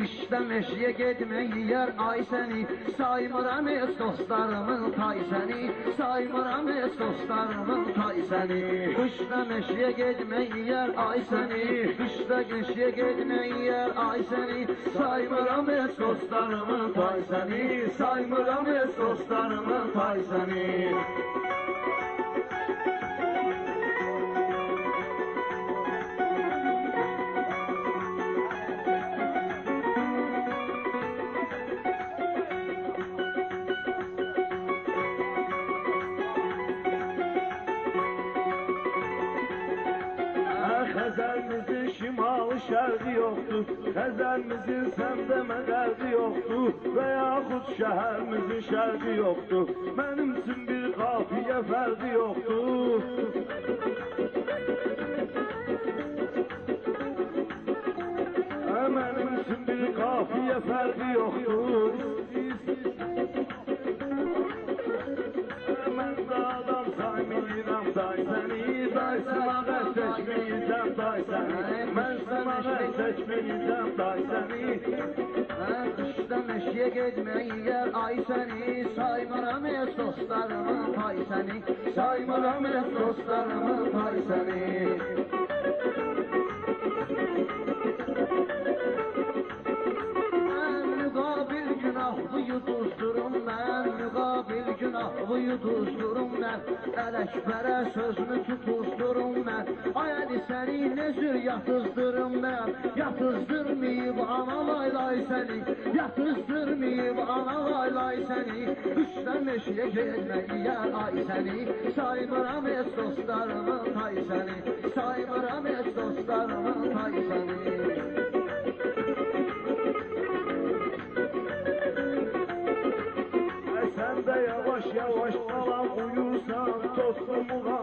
Qışda meşiyə getmək yer ay səni, saymıram heç dostlarımın tay səni, saymıram heç dostlarımın tay səni. Qışda meşiyə getmək yer ay səni, qışda meşiyə getmək yer ay səni, saymıram heç dostlarımın tay səni, saymıram heç dostlarımın tay səni. Xəzərimizin şimalı şərqi yoxdur, Xəzərimizin səmdəmə dərdi yoxdur və yaxud şəhərimizin şərqi yoxdur. Mənim üçün bir qafiyə fərqi yoxdur. Mənim üçün bir qafiyə fərqi yoxdur. Mən də adam saymıram day səni, day sınağa seçməyəcəm day səni. Mən sınağa seçməyəcəm day səni. Qışda meşiyə getmək yer ay səni, saymıram heç dostlarımın tay səni, saymıram heç dostlarımın tay səni. Günahlı tuzdurum mən, Ələkbərə sözümü tutuzdurum mən. Ay əli səni ne cür yatızdırım mən, yatızdırmayıb ana laylay səni, yatızdırmayıb ana laylay səni. Qışda meşiyə getmək yer ay səni, saymıram heç dostlarımın tay səni, saymıram heç dostlarımın tay səni. Yavaş yavaş falan uyursan, dostumuğa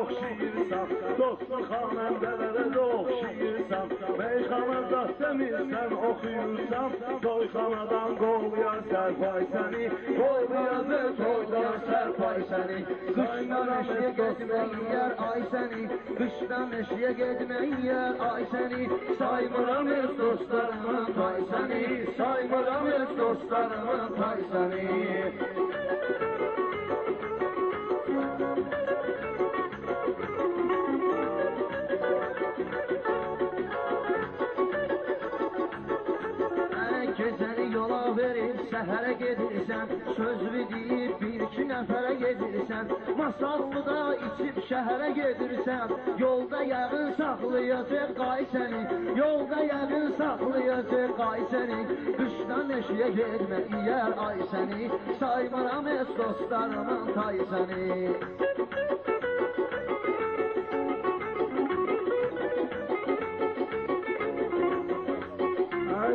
oxşayırsan, dostlu xanəndələrə də oxşayırsan, meyxanada demirsən oxuyursan, toyxanadan qoluyar sərpay səni, qoluyar və toydan sərpay səni. Qışda meşiyə getmək yer ay səni, qışda meşiyə getmək yer ay səni, saymıram heç dostlarımın tay səni, saymıram heç dostlarımın tay səni. Gecəni yola verib səhərə gedirsən, sözlü deyib bir-iki nəfərə gedirsən, masallıda içib şəhərə gedirsən, yolda yağın saxlayacaq qay səni, yolda yağın saxlayacaq qay səni. Qışda meşiyə getmək yer ay səni, saymıram heç dostlarımın tay səni.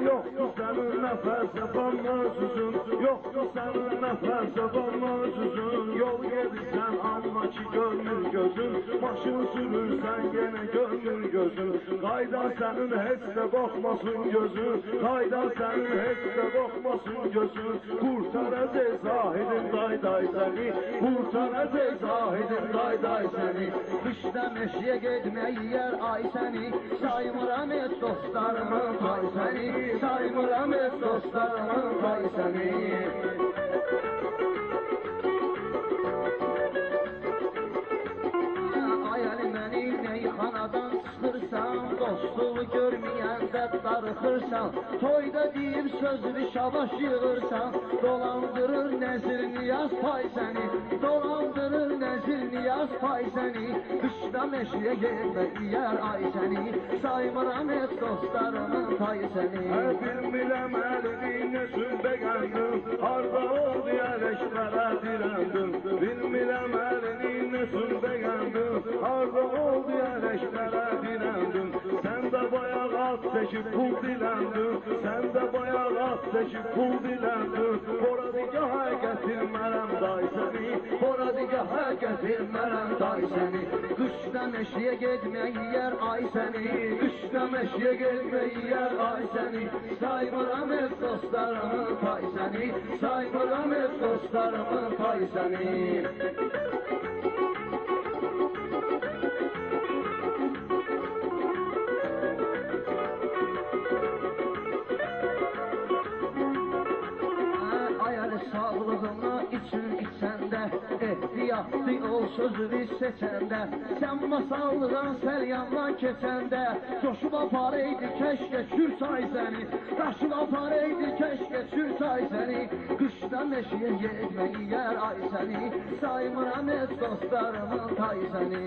Yoxdur sənin nəfəs yapanmazsızın, yoxdur sənin nəfəs yapanmazsızın. Yol gedirsən amma ki görmür gözün, maşın sürürsən yenə görmür gözün. Qaydan sənin heç də baxmasın gözün, qaydan sənin heç də baxmasın gözün. Qurtaracaq zahidin day səni, qurtaracaq zahidin day səni. Qışda meşiyə getmək yer ay səni, saymıram heç dostlarımın tay səni, saymıram heç dostlarımın tay səni. Ay əli məni meyxanadan sıxırsan, dostluğu görməyəndə darıxırsan, toyda deyib sözlü şabaş yığırsan, dolandırır nəzir niyaz pay səni, dolandırır nəzir niyaz pay səni. Qışda meşiyə getmək yer ay səni, saymıram heç dostlarımın tay səni. Bilmirəm əlini neçün bəgəndin, harda oldu Ələkbərə dirəndin. Bilmirəm əlini neçün bəgəndin, harda oldu Ələkbərə dirəndin. Sən də bayaq at çəkib pul diləndin, sən də bayaq at çəkib pul diləndin. Boradigahə gətirmərəm day səni, boradigahə gətirmərəm day səni. Qışda meşiyə getmək yer ay səni, qışda meşiyə getmək yer ay səni, saymıram heç dostlarımın tay səni, saymıram heç dostlarımın tay səni. Ehtiyatlı ol sözünü seçəndə, sən masallıdan səlyandan keçəndə, coşub aparaydı keşke çürsay səni, daşıb aparaydı keşke çürsay səni, qışda meşiyə getmək yer ay səni, saymıram heç dostlarımın tay səni.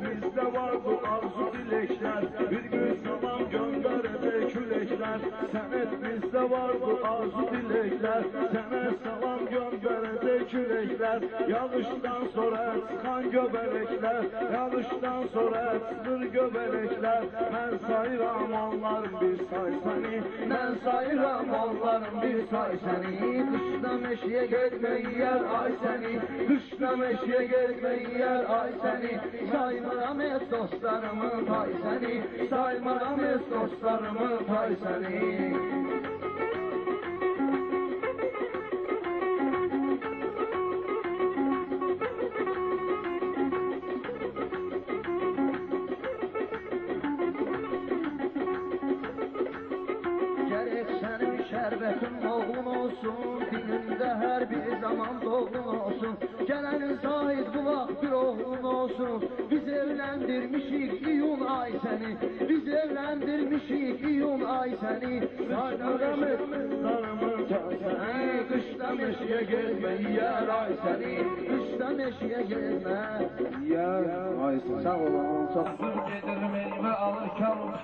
Bizde var bu arzu dilekler, bir gün salam gönderecek külekler. Senet bizde var bu arzu dilekler, sana salam gönderecek külekler. Yağıştan sonra çıkan göbelekler, yağıştan sonra çıkır göbelekler. Ben sayıram onların bir say seni, Ben sayıram onların bir say səni, qışda meşiyə getmək yer ay səni, qışda meşiyə getmək yer ay səni, saymıram heç dostlarımın tay səni, saymıram heç dostlarımın tay səni. Gerek senin şerbetin oğlun olsun, dilinde her bir zaman doğrun olsun. Gelenin zahid bu vaxt bir oğlun olsun. Biz evlendirmişik iyun ay seni, biz evlendirmişik iyun ay seni. Saymıram et dostlarımın tay seni, Kışta meşiye gelme yer ay seni, kışta meşiye gelme yer ay seni. Sağ olun, çok Gedir meyve alır kalmış,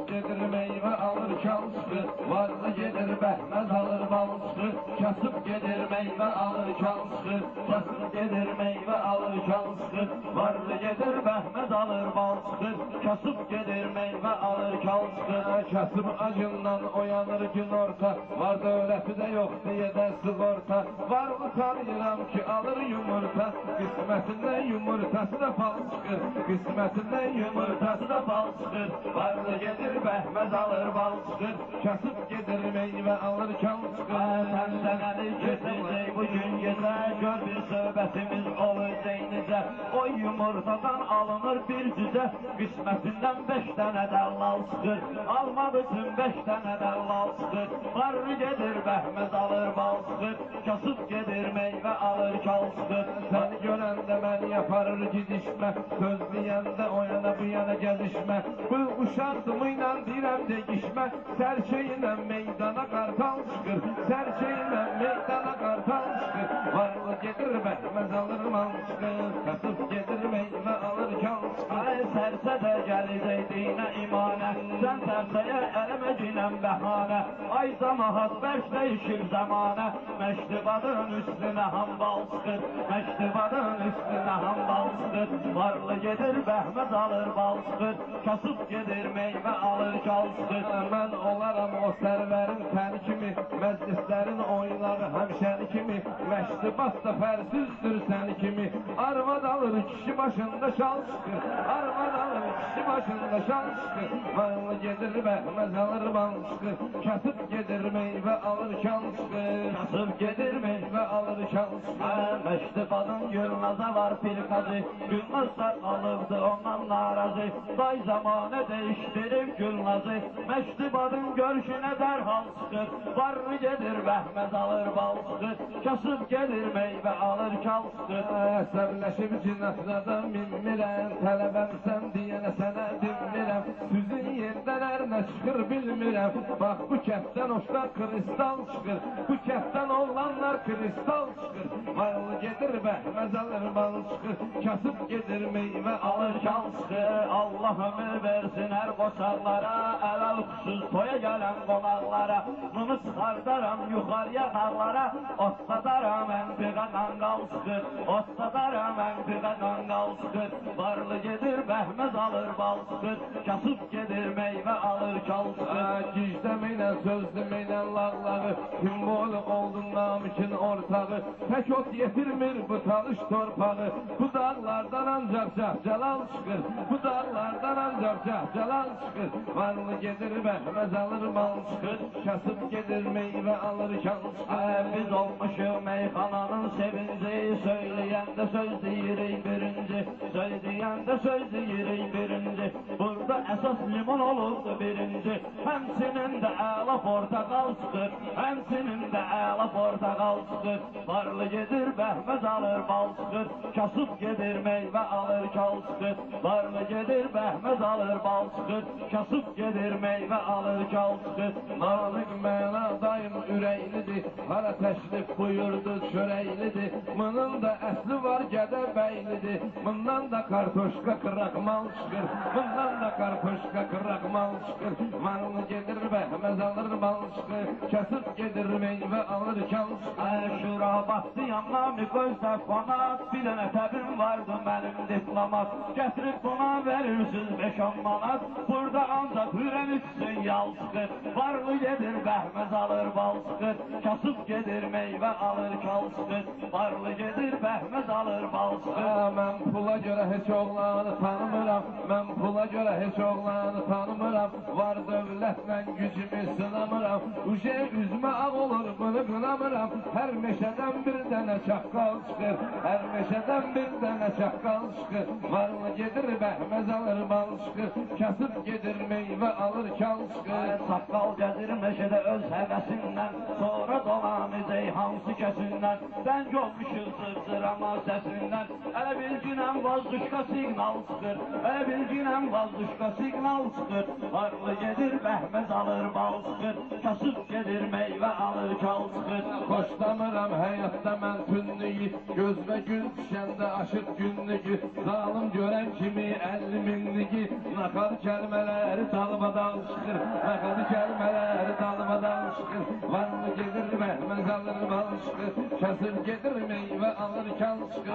gedir meyve alır kalmıştı. Varlı gedir behmez alır balmıştı. Kasıp gedir meyve alır kalmıştı. Kasıp gedir meyve alır kalmıştı. Varlı gedir behmez alır balmıştı. Kasıp gedir meyve alır kalmıştı. Kasıp acından uyanır gün orta. Var dövleti de yok diye de sigorta. Var utanıram ki alır yumurta. Kısmetinden yumurtası da fal çıkır. Kısmetinden yumurtası da fal çıkır. Varlı gedir behmez alır bal çıkır. Kasıp gedir meyve alır kal çıkır. Senden eli kesildi bugün gece. Gör bir söhbetimiz olur zeynece. O yumurtadan alınır bir cüce. Kısmetinden 5 tane de lal çıkır. Almamışsın 5 tane de lal çıkır. Varlı gedir behmez alır bal çıkır. Kasıp gedir meyve alır kal çıkır. Seni gören de ben yaparır gidişme. Gözleyende o yana bu yana gezişme. Bu uşaktımıyla direm değişme. Serçeyle meydana kartal çıkır. Serçeyle meydana kartal çıkır. Varlı gelir behmez alır mal çıkır. Kasıp gedir meyve alır kal çıkır. Ay serse de geleceğine imane. Sen serseye elemecinen behane. Ay zamahat beş değişir zamane. Meştibadın üstüne hambal çıkır. Meştibadın üstüne hambal çıkır. Varlı gelir behmez alır bal çıkır. Kasıp gelir meyve alır kal çıkır. Ben olaram o serverin teni kimi. Meclislerin oyları hemşeri kimi. Meştibat da fersizdir seni kimi. Arvad alır kişi başında şal çıkır. Arvad alır kişi başında şal çıkır. Varlı gelir behmez alır bal çıkır. Kasıp gelir meyve alır kal çıkır. Kasıp gelir meyve alır kal çıkır. Meştibadın Gülnaz'a var bir kazı. Gülnaz'lar alırdı ondan narazı. Day zamanı değiştirir Gülnaz'ı. Meştibadın görüşüne derhal çıkır. Varlı gelir behmez alır bal çıkır. Kasıp gelir meyve alır kal çıkır. Əsəbləşib cinətlərdən minmirəm. Tələbəmsən deyənə sənə dinmirəm. Süzün yerdən nə çıxır bilmirəm. Bax bu kəftdən oşlar kristal çıxır. Bu kəftdən oğlanlar kristal çıxır. Varlı gedir behmez alır bal çıkır. Kasıp gedir meyve alır kal çıkır. Allah ömür versin her qoçaqlara. Əlal qusuz toya gələn qonaqlara. Bunu çıxardaram yuxarıya dağlara. Otladaram əntiqə qanqal çıxır. Otladaram əntiqə qanqal çıxır. Varlı gedir behmez alır bal çıkır. Kasıp gedir meyve alır kal çıkır. Gicdə meyle, sözdü meyle lağlağı, simvolü oldun namusun ortağı, tek ot yetirmir bu talış torpağı, bu dağlardan ancak cahcalal çıkır, bu dağlardan ancak cahcalal çıkır, varlı gelir behmez alır mal çıkır, kasıp gelir meyve alır kan çıkır. Biz olmuşuz meyhananın sevinci, söyleyen de söz diyirik birinci, söyleyen de söz diyirik birinci, burada esas limon olurdu birinci, hemsinin de ağla portakal çıkır, hemsinin de ağla portakal çıkır, varlı gelir behmez alır bal çıkır, kasıp gelir meyve alır kal çıkır, varlı gelir behmez alır bal çıkır, kasıp gelir meyve alır kal çıkır. Nazik mena daim üreylidir, hara təşrif buyurdu çöreylidir, bunun da əsli var Gədəbəylidir, bundan da kartoşka kırakmal çıkır, bundan da kartoşka kırakmal çıkır, varlı gelir behmez alır bal çıkır, kasıp gelir meyve alır kal çıkır. Şura battı yanmamı gözde fanat, bir dənə təbim vardı benim diplomat, getirip buna verirsiniz 5-10 manat, burada ancak hürem içsin yal çıkır, varlı gelir behmez alır bal çıkır, kasıp gelir meyve alır kal çıkır, varlı gelir behmez alır bal çıkır. Mən pula göre hiç oğlanı tanımıram, mən pula göre hiç oğlanı tanımıram, var dövlətle gücümü sınamıram, uşe üzme ağ olur bunu kınamıram, her meşeden bir tane çakkal çıkır, her meşeden bir tane çakkal çıkır, varlı gelir behmez alır bal çıkır, kasıp gelir meyve alır kal çıkır. Sakkal gelir meşede öz hevesinden, sonra dolanacak hansı kesinden, ben olmuşum sırtırama sesinden, ele bilginen vazduşka signal çıkır, ele bilginen vazduşka signal çıkır, varlı gelir behmez alır bal çıkır, kasıp gelir meyve alır kal çıkır. Hoşlanıram hayatta mən tünlüyü, gözme gün düşende aşık günlüyü, zalim gören kimi 50 minligi, nakar kelimeleri dalmadan çıkır, nakar kelimeleri dalmadan çıkır, varlı gelir behmez alır bal çıkır, kasıp gelir meyve alır kal çıkır.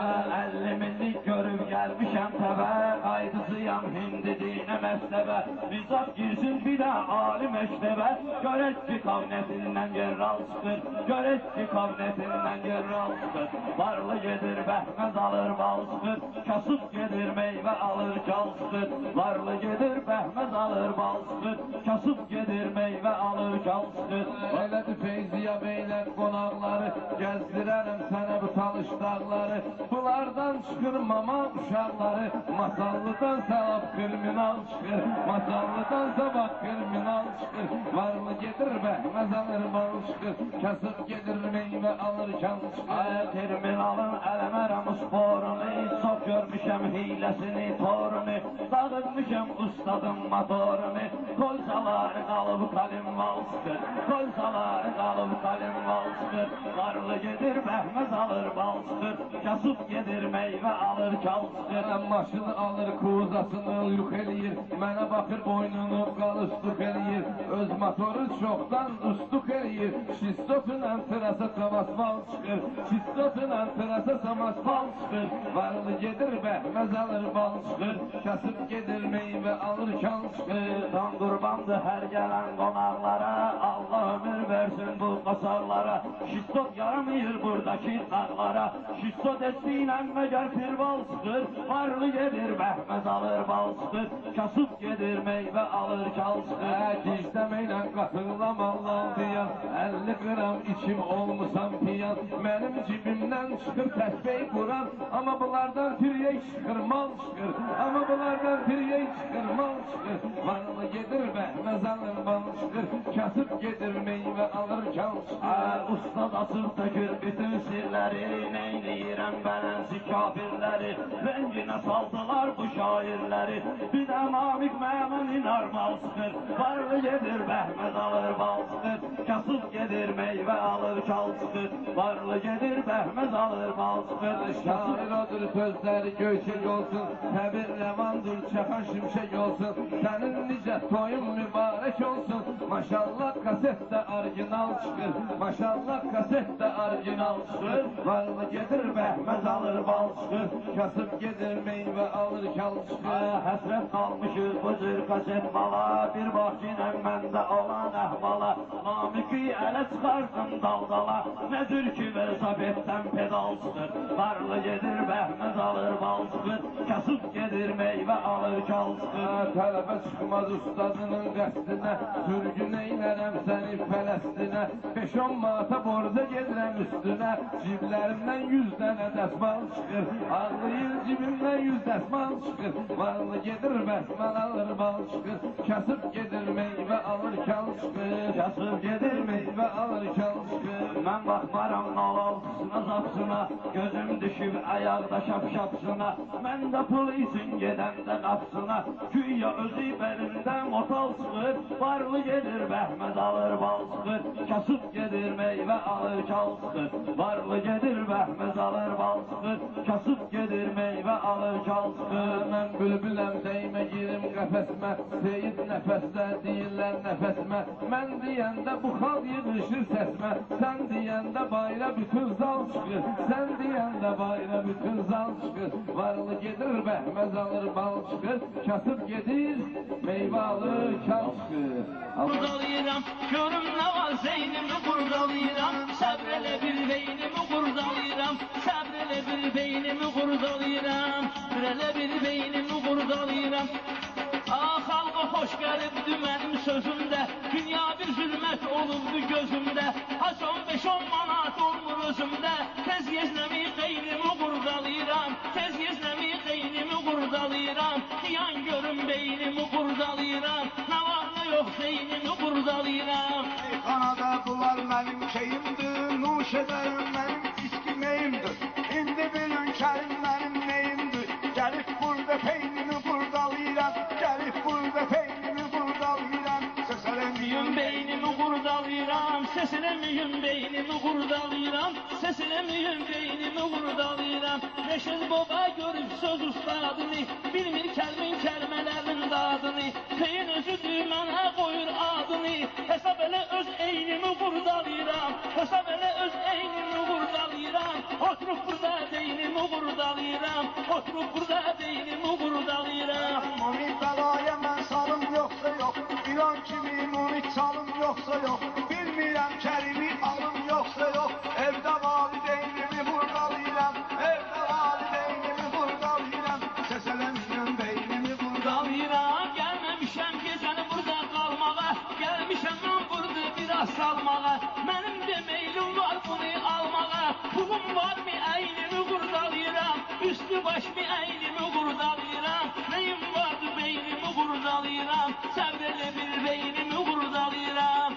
50 minlik görüp gelmişem tebe, kaydısıyam hindi dine meslebe, bizzat girsin bir de alim eştebe, görek ki kavnetinden yerral çıkır, görek ki kavnetinden yerral çıkır, varlı gelir behmez alır bal çıkır, kasıp gelir meyve alır kal çıkır, varlı gelir behmez alır bal çıkır, kasıp gelir meyve alır kal çıkır. Elədi Feyziya beyler konakları, gezdirelim sana bu talış dağları, bunlardan çıkır mama uşakları, masallıdan sevap kriminal çıkır, masallıdan sevap kriminal çıkır, varlı gelir behmez alır bal çıkır, kasıp gelir meyve alır kal çıkır. Terminalın elemerem sporunu, çok görmüşem hilesini torunu, dağıtmışam ustadım motorunu, kolsaları kalıp kalim val çıkır, kolsaları kalıp kalim val çıkır, varlı gelir behmez alır bal çıkır, kasıp gelir meyve alır kal çıkır. Başını alır kuzasını yuk eləyir, mənə bakır boynunu qalıstuk eləyir, öz motoru çoktan ustuk eləyir, şistotla tırasa savas bal çıkır, şistotla tırasa savas bal çıkır, varlı gelir behmez alır bal çıkır, kasıp gelir meyve alır kal çıkır. Tam kurbandı her gelen konaklara, Allah ömür versin bu kasarlara, şistot yaramıyor buradaki dağlara, şistot ettiğine meğer bir bal çıkır, varlı gelir behmez alır bal çıkır, kasıp gelir meyve alır kal çıkır. Gizlemeyle katırlam Allah diyan, 50 gram içim olmusam piyan, benim cibimden çıkır tesbih kuran, ama bunlardan tirye çıkır mal çıkır, ama bunlardan tirye çıkır mal çıkır, varlı gelir behmez alır bal çıkır, kasıp gelir meyve alır kal çıkır. Ustad asıp dökür bütün sirleri, neyleyirem ben ensi kafirleri, rengine saldılar bu şairleri, bir de namik məmun normal çıkır, varlı gelir behmez alır bal çıkır, kasıp gelir meyve alır kal çıkır, varlı gelir behmez alır bal çıkır. Şair odur sözleri göçek olsun, təbir revandır çakan şimşek olsun, senin nice toyun mübarek olsun, Maşallah kasette orijinal çıxır. Maşallah kasette orijinal çıxır. Varlı gedir bəhməz alır bal çıxır. Kasıb gedir meyvə alır kal çıxır. Həsrət qalmışıq bu cür kaset bala. Bir bax yine məndə olan əhvala. Namiki ələ çıxarsın daldala. Nə cür ki velosipeddən pedal çıxır. Varlı gedir bəhməz alır bal çıxır. Kasıb gedir meyvə alır kal çıxır. Tələbə çıxmaz ustadının qəsdinə. Sürgün eylərəm səni Fələstinə. 5-10 manata borca gedirəm üstünə. Ciblərimdən 100 dənə dəsmal çıxır. Ağlayır cibimdən 100 dəsmal çıxır. Varlı gedir bəsmal alır bal çıxır. Kasıb gedir meyvə alır kal çıxır. Kasıb gedir meyvə alır kal çıxır. Mən baxmaram nalaltısına zapsına. Gözüm düşüb ayaqda şapşapsına. Mən də pul için gedəndə qapsına. Güya özü belimdə motal çıxır. Varlı gedir bəhməz alır bal çıxır. Kasıb gedir meyvə alır kal çıxır. Varlı gedir bəhməz alır bal çıxır. Kasıb gedir meyvə alır kal çıxır. Mən bülbüləm dəymə girim qəfəsmə. Seyid nəfəsdə deyirlər nəfəsmə. Mən deyəndə bu xalq yığışır səsmə. Sən deyəndə bayra bütün zal çıxır. Sən deyəndə bayra bütün zal çıxır. Varlı gedir bəhməz alır bal çıxır. Kasıb gedir meyvə alır kal çıxır. Kurdalayıram, görüm ne var zeynimi kurdalayıram. Sabrele bir beynimi kurdalayıram. Sabrele bir beynimi kurdalayıram. Sabrele bir beynimi kurdalayıram. Ah halka hoş gelibdi benim sözümde. Dünya bir zulmet olubdu gözümde. Ha son 5-10 manat olmur özümde. Tez yeznemi beynimi kurdalayıram. Tez yeznemi beynimi kurdalayıram. Yan görüm beynimi kurdalayıram. Ne var ne yok beynimi kurdalayıram. Kanada bunlar benim şeyimdir, nuş ederim benim iskimeyimdir. İndi bilin kerim benim neyimdir. Gelip burada peynimi kurdalayıram, gelip burada peynimi kurdalayıram. Seslemiyorum beynimi kurdalayıram, seslemiyorum beynimi kurdalayıram, seslemiyorum beynimi kurdalayıram. Reşit baba görüp söz ustadını, bilmir kelmin kelmelerin dadını. Peyin özüdür mənə koyur adını, hesap ele öz eynimi kurdalayıram, hesap ele öz eynimi kurdalayıram. Oturup burada beynimi kurdalayıram, oturup burada beynimi kurdalayıram. Mami belaya ben salım yoksa yok, İlan kimi mami çalım yoksa yok. Bilmirəm kerimi alım yoksa yok. Evde valideynimi kurdalayıram, evde valideynimi kurdalayıram. Seselemiyorum beynimi kurdalayıram. Gelmemişem gecəni burada qalmağa, gelmişem ben burada biraz salmağa. Benim de meylim var bunu almağa, pulum var mı eynimi kurdalayıram, üstü baş mı eynimi kurdalayıram. Neyim vardı beynimi kurdalayıram, sabrele bir beynimi kurdalayıram.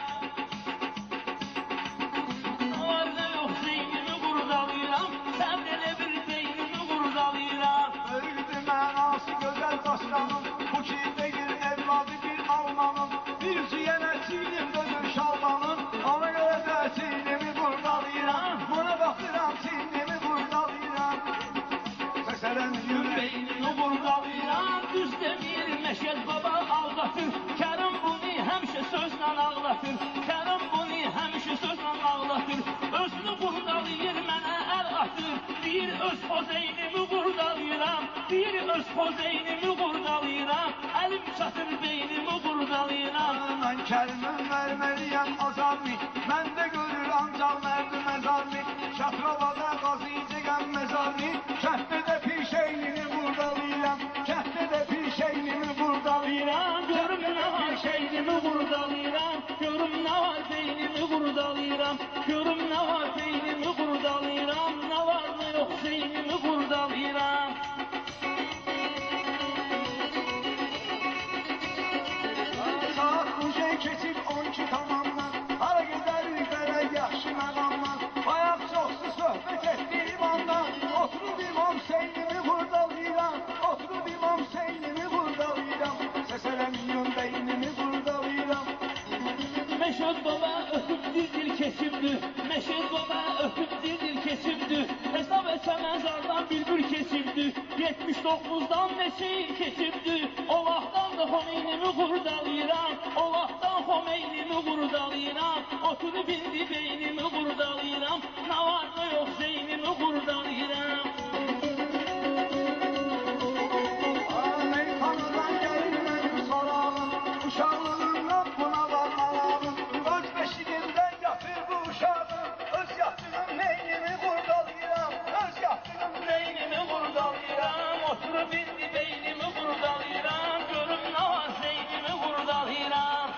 Var ne yok beynimi kurdalayıram, sabrele bir beynimi kurdalayıram. Öldü mənası gözəl daşlanım, bu ki deyir evladı bir almanım. Bir ciyənə çiğnim dönür şalmanım, ona görə də çiğnimi kurdalayıram. Buna baxıram çiğnimi kurdalayıram. Səsələnmiyim Beynimi kurdalayıram, düz demir Məşəd baba aldatır. Kərim bunu həmişə sözlə ağlatır, Kərim bunu həmişə sözlə ağlatır. Özünü kurdalayır mənə əl atır, bir öz pozeynimi kurdalayıram, bir öz pozeynimi kurdalayıram. Əlim çatır beynimi kurdalayıram. Mən kərimim verməliyəm azarmi, mən də görür ancaq mərdi məzarmi. Şatrovada qazıyıcıqəm məzarmi, kəhtdə də pişeynimi kurdalayıram, kəhtdə də pişeynimi kurdalayıram. Görüm ne var beynimi kurdalayıram, görüm ne var beynimi kurdalayıram, görüm ne var beynimi kurdalayıram, ne var ne yok beynimi kurdalayıram. Saat uca keçib 12 tamamdan, hara gedərik belə yaxşı məqamdan. Bayaq çoxsu söhbət etdiyim andan, oturub imam seynimi kurdalayıram, oturub imam seynimi kurdalayıram. Səsələnmiyorum beynimi kurdalayıram. Məşəd baba öpüb dil keçibdi, Məşəd baba öpüb dil keçibdi. Hesab etsə məzardan bülbül keçibdi, 79'dan neçə il keçibdi. O vaxtdan da Xomeynimi kurdalayıram, o vaxtdan Xomeynimi Oturup indi beynimi kurdalayıram. Ne var ne yok zeynimi kurdalayıram. Amerika'dan geldim soralım, uşağlığından buna varmalım. Öz beşiğinden yapır bu uşağım, öz yaptığım beynimi kurdalayıram, öz yaptığım Beynimi kurdalayıram. Oturup indi beynimi kurdalayıram. Görüm ne var zeynimi kurdalayıram.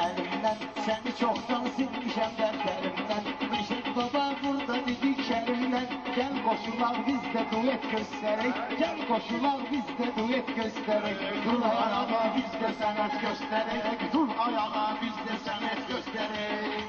Elimden seni çoktan silmişem defterimden. Reşit Baba burada dedik şerimden. Gel koşular biz de duet gösterek. Gel koşular biz de duet gösterek. Dur ayağa biz de sanat gösterek. Dur ayağa biz de sanat gösterek.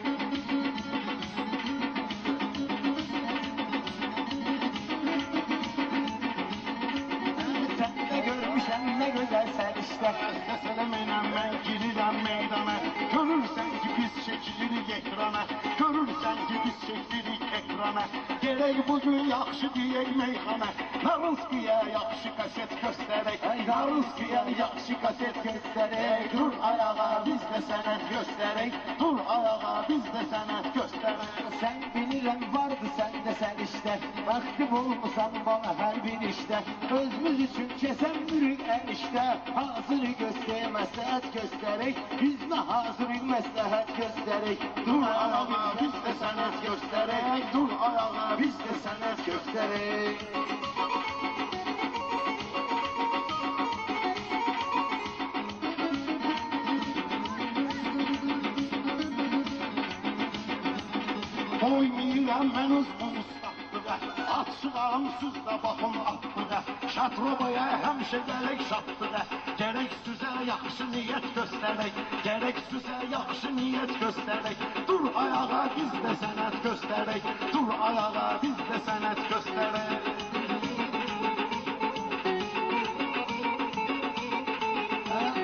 Sen de görmüşem ne güzel sen işte. Seslemeyle ben girirəm meydana. Görürsən ki biz çəkilirik ekrana. Görürsən ki biz çəkilirik ekrana. Gerek bugün yaxşı deyək meyxana. Narınskiyə yaxşı kaset göstərək. Narınskiyə yaxşı kaset göstərək. Dur ayağa biz de sənət göstərək. Dur ayağa biz de sənət göstərək. Sen bilirəm vardı sende sen işte. Vakti bulmusan bana her bir işte. Özümüz için kesen bürük enişte. Hazır göster məsləhət gösterek. Yüzme hazır məsləhət gösterek. Dur ayağa biz de sənət göstərək. Dur ayağa biz de sənət göstərək. Oynayıram ben uzun ıslaqlığa. Açıqamsız da baxın atlığa. Şatrobaya həmişə gələk şatlığa. Gerek süzə yaxşı niyyət göstərək. Gerek süzə yaxşı niyyət göstərək. Dur ayağa biz de sənət göstərək. Dur ayağa biz de sənət göstərək.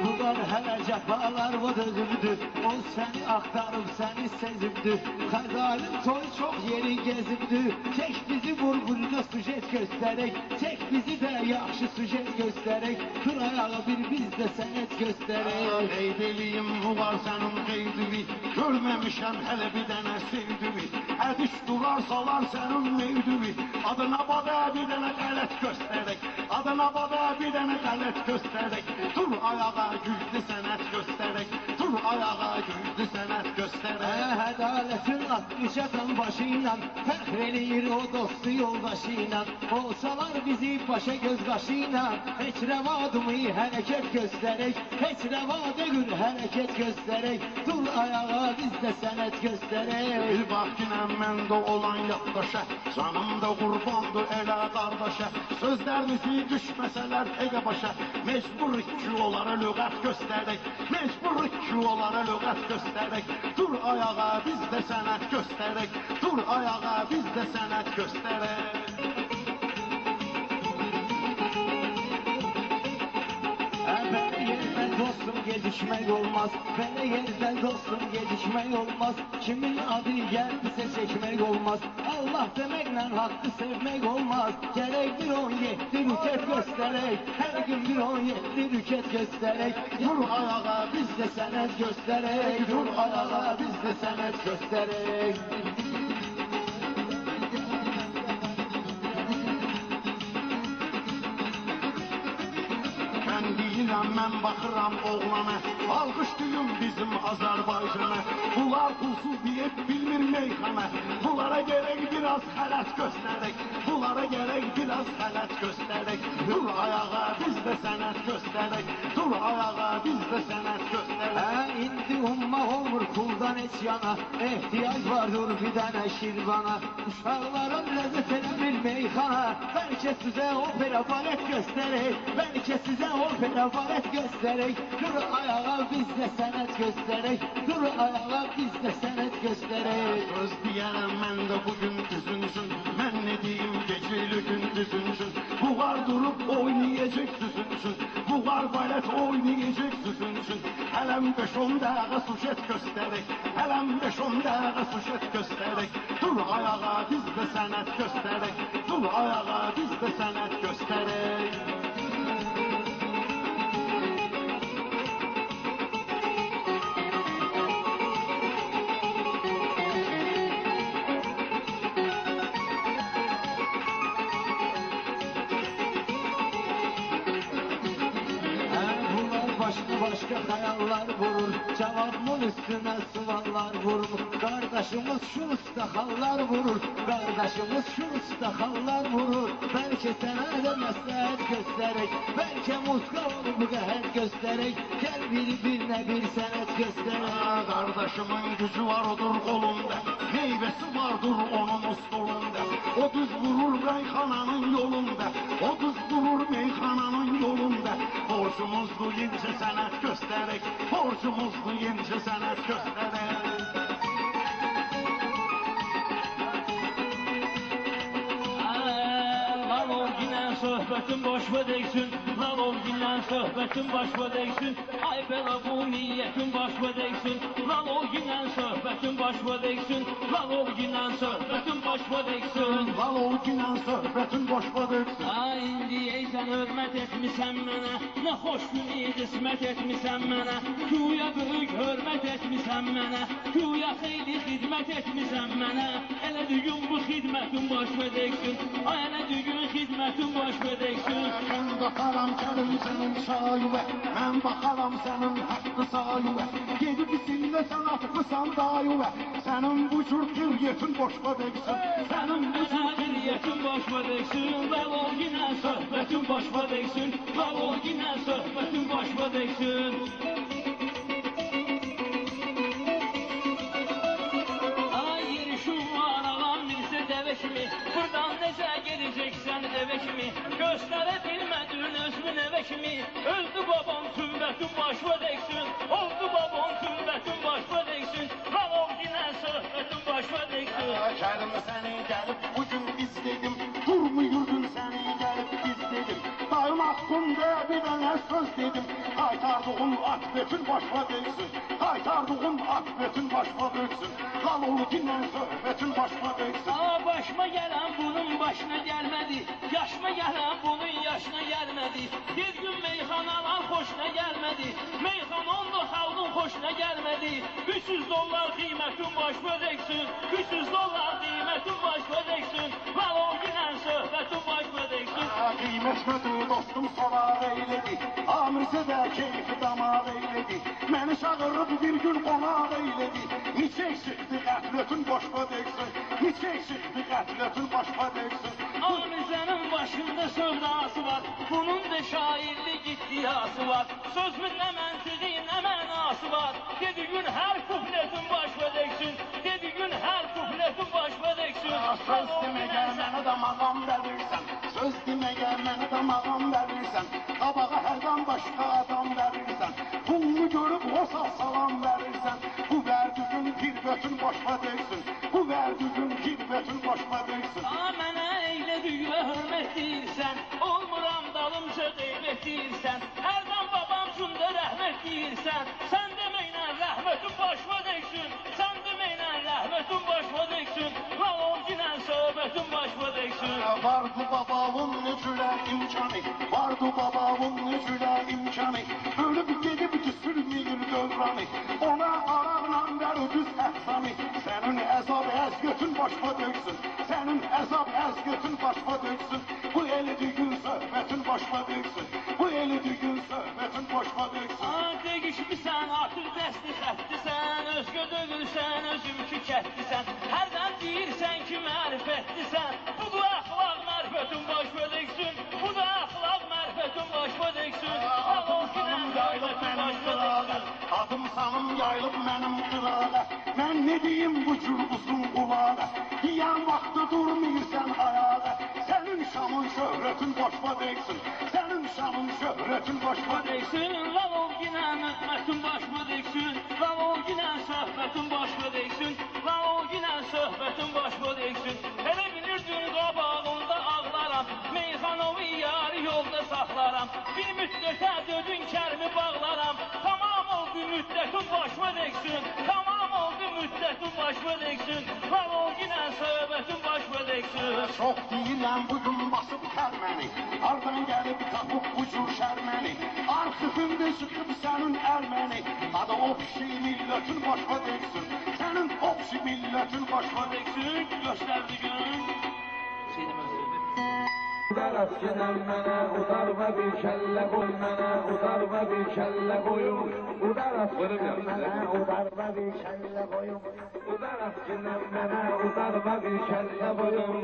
Bunlar hələ cəfalar var özümdür. O səni axtarıb səni sezimdir. Xəzalim toy çox yeri gezimdir. Çək bizi vur burada sujet göstərək. Çək bizi də yaxşı sujet göstərək. Dur ayağa bir biz də sənət göstərək. Qeydiliyim var sənin qeydivi. Görməmişəm hələ bir dənə sevdivi. Ədiş durar salar sənin meydivi. Adına bada bir dənə qələt göstərək. Adına bada bir dənə qələt göstərək. Dur ayağa güclü sənət göstərək. Dur ayağa güclü sənət göstərək. Ədalətin 60 atan başı ilə fəxr eləyir o dostu yoldaşı ilə. Olsalar bizi başa göz qaşı ilə heç rəvadımı hərəkət göstərək. Heç rəvadə gül hərəkət göstərək. Dur ayağa biz də sənət göstərək. Bir bax ki məndə olan yaddaşa. Canım da qurbandır elə qardaşa. Sözlərinizi düşməsələr təqə başa. Mecburik ki onlara lüğət göstərək. Mecburik ki onlara lüğət göstərək. Dur ayağa biz də sənət göstərək. Dur ayağa biz də sənət göstərək. Böyle yerden dostum gecikmek olmaz. Böyle yerden dostum gecikmek olmaz. Kimin adı geldiyse çekmek olmaz. Allah demekle hakkı sevmek olmaz. Gerek bir 17 rüket gösterek. Her gün bir 17 rüket gösterek. Dur ayağa Biz de senet gösterek. Dur ayağa biz de senet gösterek. mən deyirəm, mən baxıram oğlana. Alqışlayın bizim Azərbaycana. Bunlar pulsuz deyib bilmir meyxana. Bunlara gerek biraz xələt göstərək. Bunlara gerek biraz xələt göstərək. Dur ayağa biz de sənət göstərək. Dur ayağa biz de sənət göstərək. İndi ummaq olmur puldan heç yana. Ehtiyac vardır bir dənə şirvana. Uşaqların ləzzət eləmir meyxana. Bəlkə sizə opera balet göstərək. Bəlkə sizə opera məharət göstərək. Dur ayağa biz də sənət göstərək. Dur ayağa biz də sənət göstərək. Söz deyərəm mən də bugün düzünsün. Mən ne diyeyim geceli gündüzünsün. Bu var durup oynayacak düzünsün. Bu var balet oynayacak düzünsün. Hələm 5-10 dəqiqə sujet göstərək. Hələm 5-10 dəqiqə sujet göstərək. Dur ayağa biz də sənət göstərək. Dur ayağa biz də sənət göstərək. Başka hayallar vurur, cevabımın üstüne suallar vurur. Kardeşimiz şu usta hallar vurur, kardeşimiz şu usta hallar vurur. Belki sana da məsləhət göstərək, belki muska olur bu qəhət göstərək. Gel bir-birine bir sənət göstərək. Kardeşimin gücü var odur kolunda, meyvesi vardır onun stolunda. O düz vurur meyxananın yolunda, o düz vurur meyxananın yolunda. Borcumuzdu incə sənət göstərək, borcumuzdu incə sənət göstərək. Söhbətin başa değsin, lan ol gündən söhbətin başa değsin. Ay belə bu niyyətin başa değsin, lan ol gündən söhbətin başa değsin. Lan ol gündən söhbətin başa değsin. Lan ol gündən söhbətin başa değsin. Ay indi eysən hörmət etmisən mənə, nə xoş günü qismət etmisən mənə. Güya böyük hörmət etmisən mənə, güya xeyli xidmət etmisən mənə. Elə dügün bu xidmətin başa değsin, ay elə dügün xidmətin başa değsin. Mən baxaram gəlim sənin şayüvə, mən baxaram sənin haqqı sayüvə. Gedib sinlə sən atmışsan dayüvə, sənin bu cür qiryetin başa değsin. Sənin bu cür qiryetin başa değsin, lan ol günə söhbətin başa değsin. Lan ol günə söhbətin başa değsin. Ay yerişim var ağam bilsə dəvə kimi, buradan necə gedəcəksən evə kimi. Göstərə bilmədin özünü evə kimi, öldü babam tümbətin başa değsin. Oldu babam tümbətin başa değsin. Lan ol günə söhbətin başa değsin. Kərim səni gəlib bugün izledim, durmuyurdun səni gəlib izledim. Dayım haqqında bir dənə söz dedim, qaytardığım akbetin başa değsin. Qaytardığım akbetin başa değsin. Lan ol günə söhbətin başa değsin. Aa başıma gələn bunun başına gəlmədi, yaşıma gələn bunun yaşına gəlmədi. Bir gün meyxanalar xoşuna gəlmədi, meyxanonda xalqın xoşuna gəlmədi. 300 dollar qiymətin başa değsin, 300 dollar qiymətin başa değsin. Lan o günən söhbətin başa değsin. Qiymətmədir dostum sorar eylədi, amirsə də keyfi damar eylədi. Məni çağırıb bir gün qonaq eylədi, niçək çıxdı qəflətin başa değsin, niçək çıxdı qəflətin başa değsin. Amirzənin başında sövdası var, bunun da şairlik iddiası var. Sözümün nə məntiqi, nə mənası var. Dedi gün hər kupletin başa değsin, dedi gün hər kupletin başa değsin. Söz deməyə mənə də mağam verirsən, söz deməyə mənə də mağam verirsən. Qabağa hərdən başqa adam verirsən, pulunu görüb olsa salam verirsən. Bu verdiğin kirbətin başa değsin, bu verdiğin kirbətin başa değsin. Mənə eylədiyə hörmət deyirsən, olmuram dalımca qeybət deyirsən. Hərdən babam üçün də rəhmət deyirsən, sən deməklə rəhmətin başa değsin, sən deməklə rəhmətin başa değsin. Lan o günən söhbətin başa değsin. Vardı babamın necülə imkanı, vardı babamın necülə imkanı. Ölüb gedib sürməyir dövranı, ona araqla ver düz əhsanı. Sənin əzab əzgötün başa değsin, sənin əzab əzgötün başa değsin. Bu eli dügün söhbətin başa değsin, bu eli dügün söhbətin başa değsin. Değişmişsən, artıq dəsti xəttisən, özgə dövülsən, özümkü kəttisən. Hərdən deyirsən ki, mərifətlisən, bu da əxlaq mərifətin başa değsin, bu da əxlaq mərifətin başa değsin. Adım yayılıb mənim qırağa, adım sanım yayılıb mənim qırağa. Mən ne diyeyim bu cür uzun qulağa, deyən vaxtı durmuyursan ayağa. Sən Senin şanın şöhretin başma değilsin. Senin şanın şöhretin başma değilsin. Lavol yine hikmetin başma değilsin. Lavol yine söhbetin başma değilsin. Lavol yine söhbetin başma değilsin. Hele bilirdin qabağında ağlaram. Meyxanovu yarı yolda saxlaram. Bir müddətə dödün kərmi bağlaram. Tamam oldu müddətin başma değilsin. Tamam oldu müddətin başma değilsin. Lavol yine söhbetin başma değilsin. Çok deyiləm bugün basıb kərməni. Hardan gəlib tapıb bu cür şərməni. Arxıfımda çıxıb sənin ərməni. Adı ofisi millətin başma değilsin. Sənin ofisi millətin başma değilsin. Gösterdi gün. Udaraq ginən mənə, udarma bir kəllə qoy mənə, udarma bir kəllə qoyum. Udaraq ginən mənə, udarma bir kəllə qoyum. Udaraq ginən mənə, udarma bir kəllə qoyum.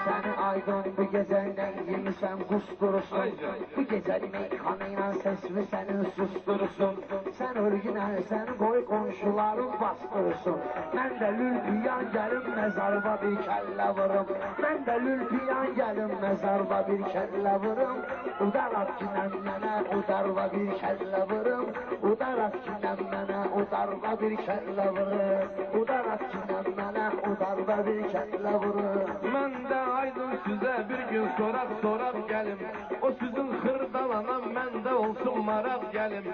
Səni aydın bu gecəndən yemişəm qusturursun. Bu gecəli meyxanıyla sesimi sənin susturursun. Sən ölgünə, sən qoy qonşuların bastırırsın. Mən də lülpiyan gəlim məzarba bir kəllə vurum. Mən də lülpiyan gəlim məzarba bir kəllə vurum. Udaraq kinən mənə, udarva bir kəllə vurum. Udaraq kinən mənə, udarva bir kəllə vurum. Udaraq kinən mənə, udarva bir kəllə vurum. Mən də aydın sizə bir gün soraq gəlim. O sizin xırdalanam, məndə olsun maraq gəlim.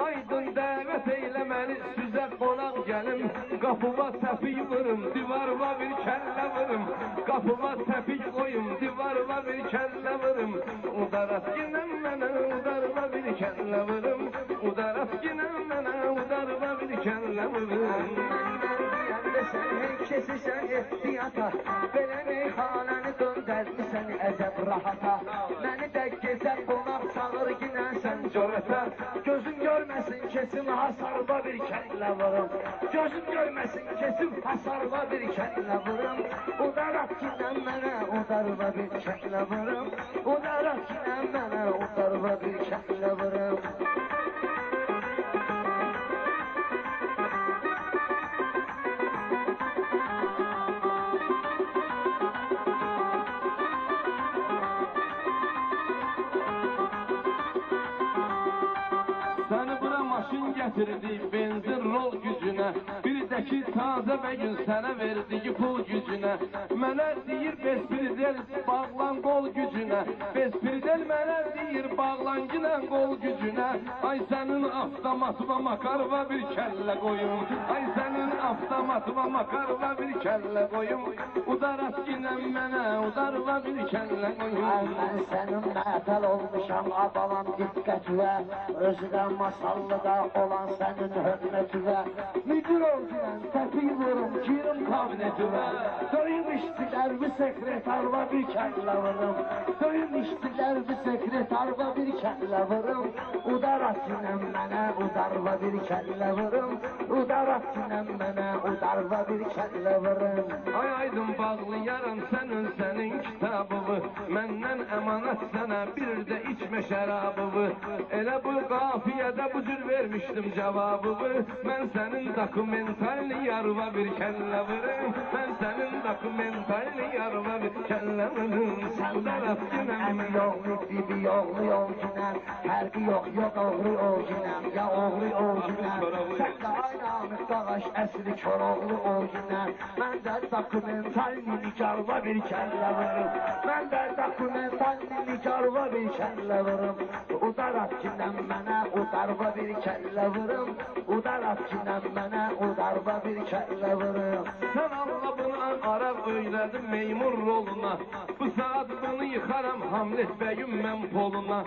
Aydın dəvət eyləməni sizə qonaq gəlim. Qapıma təpik vurum, divarıma bir kəllə vurum. Qapıma təpik qoyum, divarıma bir kəllə vurum. Udaraq ginən mənə, udarıma bir kəllə vurum. Udaraq ginən mənə, udarıma bir kəllə vurum. Sən hey kesisən ehtiyata. Belə meyxanəni döndərmisən əcəb rahata. Məni də gecə qonaq çağır ginən sən cörətə. Gözüm görməsin kesim hasarba bir kəllə vurum. Gözüm görməsin kesim hasarba bir kəllə vurum. Udaraq ginən mənə, udarva bir kəllə vurum. Udaraq ginən mənə, udarva bir kəllə vurum. Getirdi benzin rol gücüne. Bir də ki taze bəgün sənə verdiyi pul gücüne. Mənə deyir Bespridel bağlan qol gücüne. Bespridel mənə deyir bağlan ginən qol gücüne. Ay sənin avtomatıma makarva bir kəllə qoyum. Ay sənin avtomatıma makarva bir kəllə qoyum. Udaraq ginən mənə, udarva bir kəllə qoyum. Mən sənin mətal olmuşam abalam diqqət və özünə masallıda olan sənin hörmətivə. Müdür olduyan təpik vurum, girim kabinetivə. Döyüm işçilər bir sekretarva bir kəllə vurum. Döyüm işçilər bir sekretarva bir kəllə vurum. Udaraq ginən mənə, udarva bir kəllə vurum. Udaraq ginən mənə, udarva bir kəllə vurum. Ay aydın bağlayaram sənin kitabını. Məndən əmanət sənə bir də içmə şərabını. Elə bu qafiyədə bu cür vermişdim cavabımı. Mən sənin dokumentalni yarva bir kəllə vurum. Mən sənin dokumentalni yarva bir kəllə vurum. Udaraq ginən mənə. Yoğlu dibi yoğlu yolcunam. Fərqi yox oğru oğcunam. Ya oğru oğcunam. Sən də aynı Amid Dağaş əsli Koroğlu oğcunam. Mən də dokumentalni nikarva bir kəllə vurum. Mən də dokumentalni nikarva bir kəllə vurum. Udaraq ginən mənə, udarva bir kəllə vurum. Udaraq ginən mənə, udarva bir kəllə vurum. Sən Allah bunu araq öyrədin meymur roluna. Bu saat bunu yıxaram Hamlet bəyim mən poluna.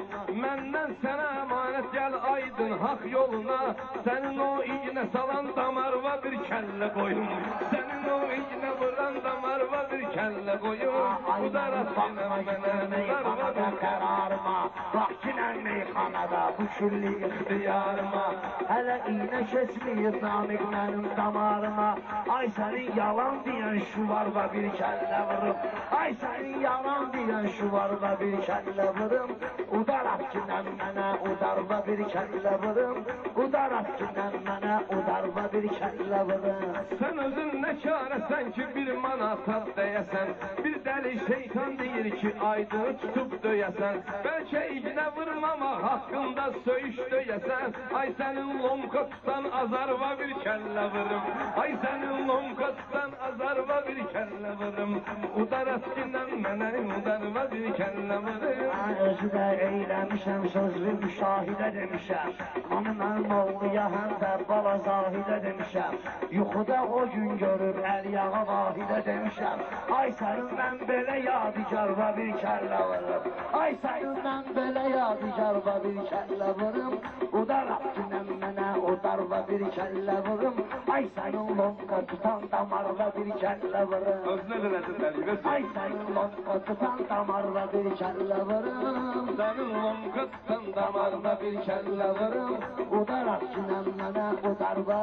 Məndən sənə əmanət gəl aydın haq yoluna. Sənin o iynə salan damarva bir kəllə qoyum. Sənin o iynə vuran damarva bir kəllə kəllə qoyum Udarat sinəm mənə udarva bir qərarıma Bax kinən meyxanada bu külli ixtiyarıma Hələ iynə keçməyib namiq mənim damarıma Ay sənin yalan deyən şu var və bir kəllə vırım Ay sənin yalan deyən şu var və bir kəllə vırım Udarat kinən mənə udarva bir kəllə vırım Udarat kinən mənə udarva bir kəllə vırım Sən özün nə karəsən ki bir manata dəyəsən Bir dəli şeytan deyir ki aydığı tutub döyəsən Bəlkə iğnə vırmamaq haqqında söyüş döyəsən Ay sənin lomka tutan azarva bir kəllə vırım Ay sənin lomka tutan azarva bir kəllə vırım Udarat kinən mənə udarva bir kəllə vırım Mən özü də eyləmişəm sözlü müşahidə demişəm Onu mənim oğluya həm də bala zahidə demişəm Yuxuda o gün görüb əl yağa vahidə demişəm Ay sənin mən belə yadigarva bir kəllə vırım Ay sənin mən belə yadigarva bir kəllə vırım Udarat kinən mənə udarva bir kəllə vırım Ay sənin lonqa tutan damarva bir kəllə vırım Özünə də nədir təliqəsin Ay sənin lonqa tutan damarva bir kəllə vırım Sənin lomka tutan damarına bir kəllə vırım Udarat kinən mənə udarva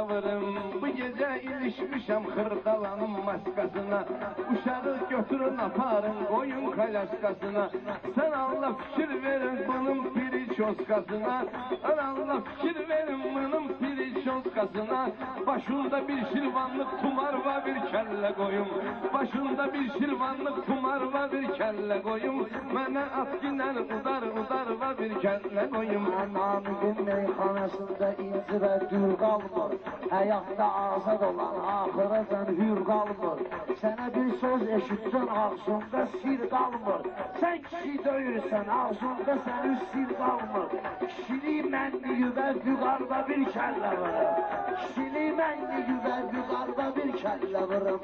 vırım Bu gecə ilişmişəm xırdalanın maskasına Uşağı götürün aparın qoyun kalaşkasına Sen Allah fikir verin bunun piri çoskasına Sen Allah fikir verin bunun piri çoskasına Başında bir şirvanlık tumarva bir kelle koyum Başında bir şirvanlık tumarva bir kelle koyum Mənə atginen udarva bir kelle koyum Namiqin meyxanasında inci və dür qalmır Həyatda azad olan axıracan hür qalmır Sənə bir söz eşitsən ağzında sir qalmır Sən kişi döyürsən ağzında sənin sir qalmır Kişilik mənliyi və vüqarda bir kəllə vırım Kişilik mənliyi və vüqarda bir kəllə vırım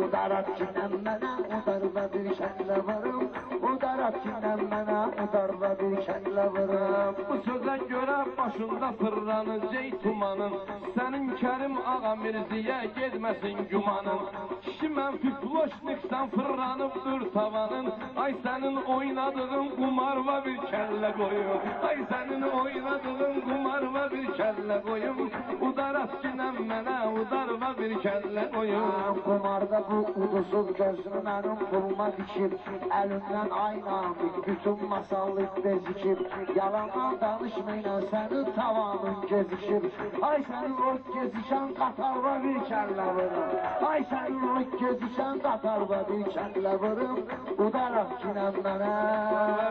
Udarat kinən mənə udarva bir kəllə vırım Udarat kinən mənə udarva bir kəllə vırım Bu sözə görə başında fırlanı ceytumanın Sənin Kərim ağa Mirziyə gedməsin gümanın Kişi mənfi ploşniksən fırlanıbdır tavanın Ay sənin oynadığın qumarva bir kəllə qoyum Ay sənin oynadığın qumarva bir kəllə qoyum Udarat kinən mənə udarva bir kəllə qoyum Qumarda bu uduzub gözünü mənim puluma dikib Əlimdən aynamik bütün masallık bezikib Yalandan danışmayla sənin tavanın gezikib Ay sənin o gezişən qatarva bir kəllə vırım Ay sənin o gezişən qatarva bir kəllə vırım Udarat kinən mənə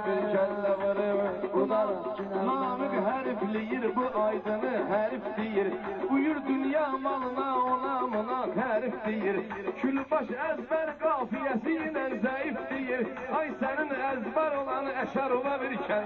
bir kəllə vırım Udarat kinən Namık mənə hərifliyir bu aydını hərif deyir Uyur dünya malına ona mına hərif deyir Külbaş əzbər qafiyəsi ilə zəif deyir Ay sənin əzbər olan əşarva bir kəllə